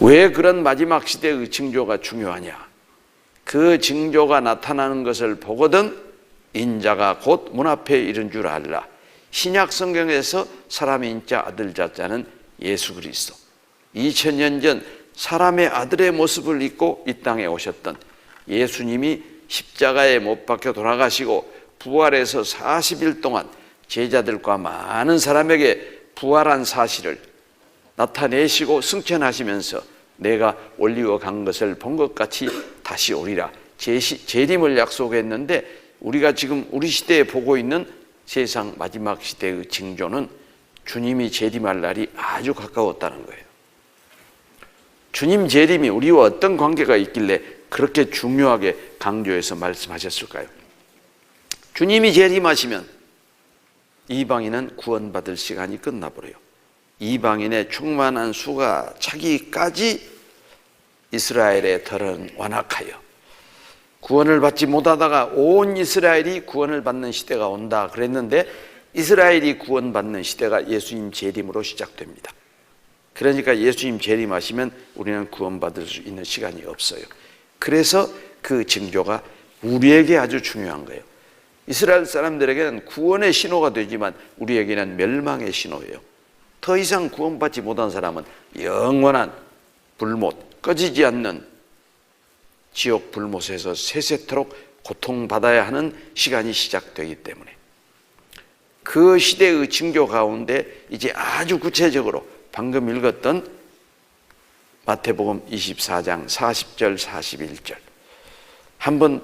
왜 그런 마지막 시대의 징조가 중요하냐? 그 징조가 나타나는 것을 보거든 인자가 곧 문 앞에 이른 줄 알라. 신약 성경에서 사람의 인자 아들 자자는 예수 그리스도, 2000년 전 사람의 아들의 모습을 입고 이 땅에 오셨던 예수님이 십자가에 못 박혀 돌아가시고 부활해서 40일 동안 제자들과 많은 사람에게 부활한 사실을 나타내시고 승천하시면서 내가 올리고 간 것을 본 것 같이 다시 오리라 재림을 약속했는데, 우리가 지금 우리 시대에 보고 있는 세상 마지막 시대의 징조는 주님이 재림할 날이 아주 가까웠다는 거예요. 주님 재림이 우리와 어떤 관계가 있길래 그렇게 중요하게 강조해서 말씀하셨을까요? 주님이 재림하시면 이방인은 구원받을 시간이 끝나버려요. 이방인의 충만한 수가 차기까지 이스라엘의 털은 완악하여 구원을 받지 못하다가 온 이스라엘이 구원을 받는 시대가 온다 그랬는데, 이스라엘이 구원받는 시대가 예수님 재림으로 시작됩니다. 그러니까 예수님 재림하시면 우리는 구원받을 수 있는 시간이 없어요. 그래서 그 징조가 우리에게 아주 중요한 거예요. 이스라엘 사람들에게는 구원의 신호가 되지만 우리에게는 멸망의 신호예요. 더 이상 구원받지 못한 사람은 영원한 불못, 꺼지지 않는 지옥 불못에서 세세토록 고통받아야 하는 시간이 시작되기 때문에, 그 시대의 징조 가운데 이제 아주 구체적으로 방금 읽었던 마태복음 24장 40절 41절 한번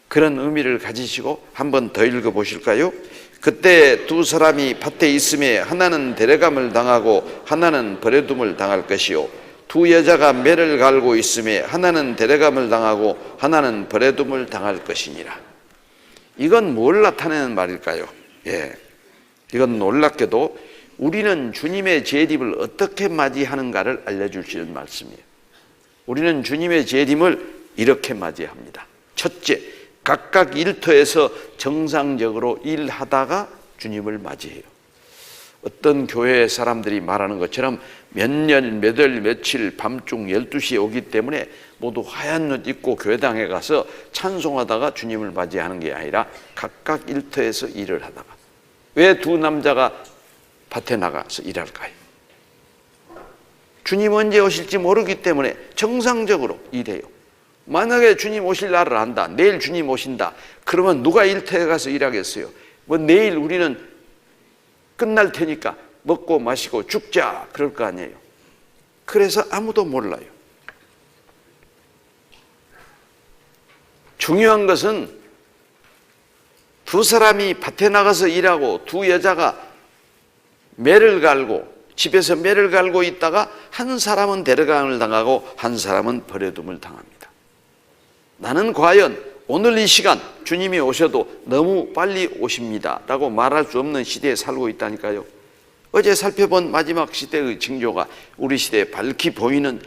그런 의미를 가지시고 한번 더 읽어보실까요? 그때 두 사람이 밭에 있음에 하나는 데려감을 당하고 하나는 버려둠을 당할 것이요, 두 여자가 매를 갈고 있음에 하나는 데려감을 당하고 하나는 버려둠을 당할 것이니라. 이건 뭘 나타내는 말일까요? 이건 놀랍게도 우리는 주님의 재림을 어떻게 맞이하는가를 알려주시는 말씀이에요. 우리는 주님의 재림을 이렇게 맞이합니다. 첫째, 각각 일터에서 정상적으로 일하다가 주님을 맞이해요. 어떤 교회 사람들이 말하는 것처럼 몇 년, 몇 월, 며칠 밤중 12시에 오기 때문에 모두 하얀 옷 입고 교회당에 가서 찬송하다가 주님을 맞이하는 게 아니라 각각 일터에서 일을 하다가. 왜 두 남자가 밭에 나가서 일할까요? 주님 언제 오실지 모르기 때문에 정상적으로 일해요. 만약에 주님 오실 날을 안다, 내일 주님 오신다, 그러면 누가 일터에 가서 일하겠어요? 뭐 내일 우리는 끝날 테니까 먹고 마시고 죽자 그럴 거 아니에요. 그래서 아무도 몰라요. 중요한 것은 두 사람이 밭에 나가서 일하고 두 여자가 매를 갈고 집에서 매를 갈고 있다가 한 사람은 데려감을 당하고 한 사람은 버려둠을 당합니다. 나는 과연 오늘 이 시간 주님이 오셔도 너무 빨리 오십니다 라고 말할 수 없는 시대에 살고 있다니까요. 어제 살펴본 마지막 시대의 징조가 우리 시대에 밝히 보이는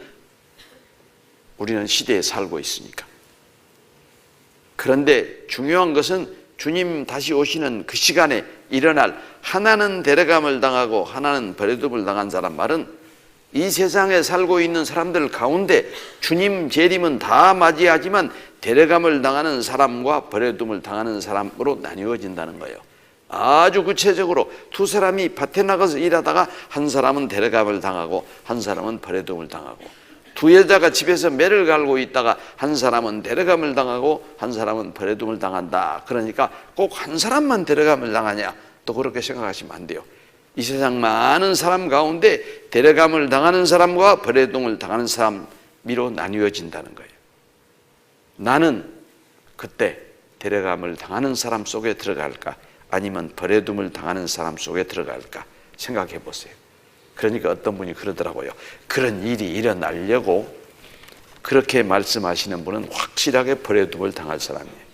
우리는 시대에 살고 있으니까. 그런데 중요한 것은 주님 다시 오시는 그 시간에 일어날 하나는 데려감을 당하고 하나는 버려둠을 당한 사람 말은 이 세상에 살고 있는 사람들 가운데 주님 재림은 다 맞이하지만 데려감을 당하는 사람과 버려둠을 당하는 사람으로 나뉘어진다는 거예요. 아주 구체적으로 두 사람이 밭에 나가서 일하다가 한 사람은 데려감을 당하고 한 사람은 버려둠을 당하고, 두 여자가 집에서 매를 갈고 있다가 한 사람은 데려감을 당하고 한 사람은 버려둠을 당한다. 그러니까 꼭 한 사람만 데려감을 당하냐, 또 그렇게 생각하시면 안 돼요. 이 세상 많은 사람 가운데 데려감을 당하는 사람과 버려둠을 당하는 사람으로 나뉘어진다는 거예요. 나는 그때 데려감을 당하는 사람 속에 들어갈까 아니면 버려둠을 당하는 사람 속에 들어갈까 생각해 보세요. 그러니까 어떤 분이 그러더라고요. 그런 일이 일어나려고 그렇게 말씀하시는 분은 확실하게 버려둠을 당할 사람이에요.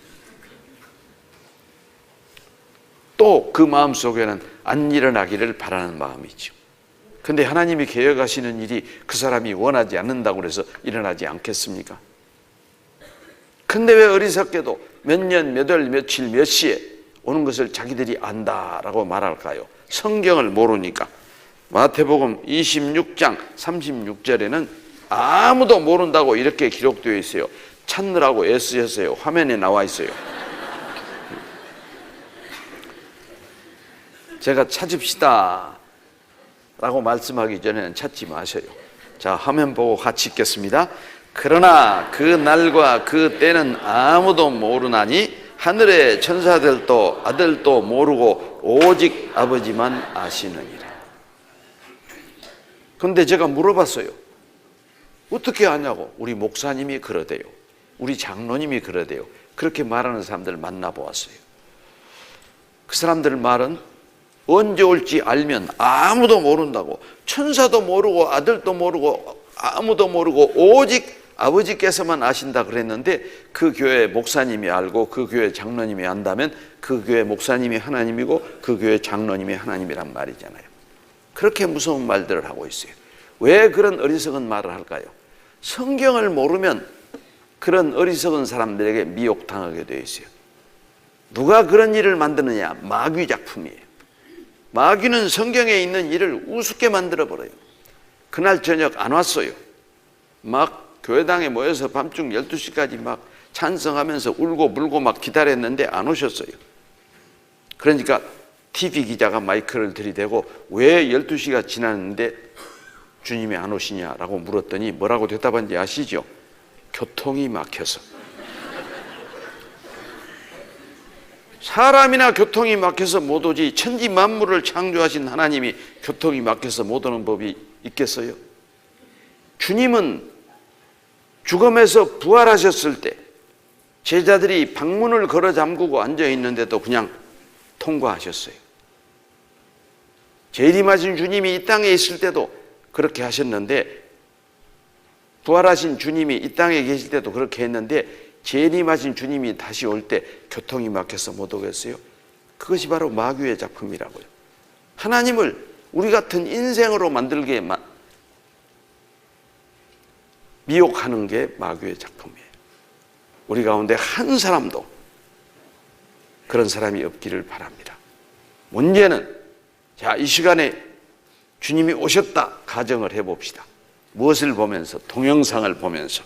또 그 마음속에는 안 일어나기를 바라는 마음이 있죠. 근데 하나님이 계획하시는 일이 그 사람이 원하지 않는다고 해서 일어나지 않겠습니까? 근데 왜 어리석게도 몇 년, 몇 월, 며칠, 몇 시에 오는 것을 자기들이 안다라고 말할까요? 성경을 모르니까. 마태복음 26장 36절에는 아무도 모른다고 이렇게 기록되어 있어요. 찾느라고 애쓰셨어요. 화면에 나와 있어요. 제가 찾읍시다 라고 말씀하기 전에는 찾지 마세요. 자, 화면 보고 같이 읽겠습니다. 그러나 그 날과 그 때는 아무도 모르나니 하늘의 천사들도 아들도 모르고 오직 아버지만 아시느니라. 그런데 제가 물어봤어요. 어떻게 아냐고. 우리 목사님이 그러대요. 우리 장로님이 그러대요. 그렇게 말하는 사람들 만나보았어요. 그 사람들 말은 언제 올지 알면 아무도 모른다고. 천사도 모르고 아들도 모르고 아무도 모르고 오직 아버지께서만 아신다 그랬는데, 그 교회 목사님이 알고 그 교회 장로님이 안다면 그 교회 목사님이 하나님이고 그 교회 장로님이 하나님이란 말이잖아요. 그렇게 무서운 말들을 하고 있어요. 왜 그런 어리석은 말을 할까요? 성경을 모르면 그런 어리석은 사람들에게 미혹당하게 되어 있어요. 누가 그런 일을 만드느냐? 마귀 작품이에요. 마귀는 성경에 있는 일을 우습게 만들어버려요. 그날 저녁 안 왔어요. 막 교회당에 모여서 밤중 12시까지 막 찬성하면서 울고 불고 막 기다렸는데 안 오셨어요. 그러니까 TV 기자가 마이크를 들이대고 왜 12시가 지났는데 주님이 안 오시냐라고 물었더니 뭐라고 대답한지 아시죠? 교통이 막혀서. 사람이나 교통이 막혀서 못 오지 천지 만물을 창조하신 하나님이 교통이 막혀서 못 오는 법이 있겠어요? 주님은 죽음에서 부활하셨을 때 제자들이 방문을 걸어 잠그고 앉아 있는데도 그냥 통과하셨어요. 재림하신 주님이 이 땅에 있을 때도 그렇게 하셨는데, 부활하신 주님이 이 땅에 계실 때도 그렇게 했는데, 재림하신 주님이 다시 올 때 교통이 막혀서 못 오겠어요? 그것이 바로 마귀의 작품이라고요. 하나님을 우리 같은 인생으로 만들게 미혹하는 게 마귀의 작품이에요. 우리 가운데 한 사람도 그런 사람이 없기를 바랍니다. 문제는, 자, 이 시간에 주님이 오셨다 가정을 해봅시다. 무엇을 보면서? 동영상을 보면서.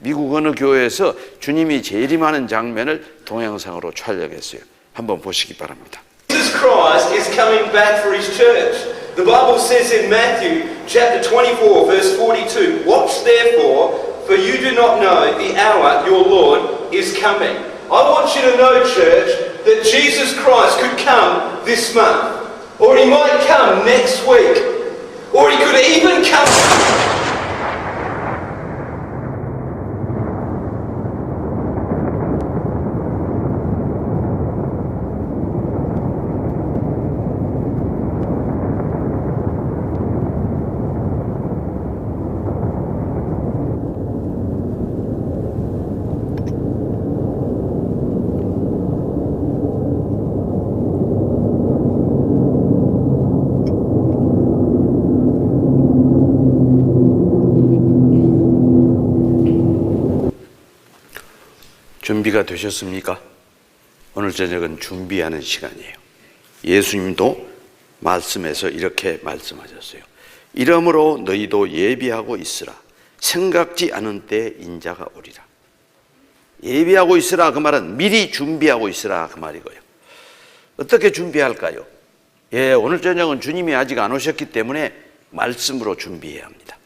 미국 어느 교회에서 주님이 재림하는 장면을 동영상으로 촬영했어요. 한번 보시기 바랍니다. Jesus Christ is coming back for his church. The Bible says in Matthew chapter 24 verse 42, "Watch therefore, for you do not know the hour your Lord is coming." I want you to know, church, that Jesus Christ could come this month, or he might come next week, or he could even come. 준비가 되셨습니까? 오늘 저녁은 준비하는 시간이에요. 예수님도 말씀에서 이렇게 말씀하셨어요. 이러므로 너희도 예비하고 있으라. 생각지 않은 때에 인자가 오리라. 예비하고 있으라 그 말은 미리 준비하고 있으라 그 말이고요. 어떻게 준비할까요? 오늘 저녁은 주님이 아직 안 오셨기 때문에 말씀으로 준비해야 합니다.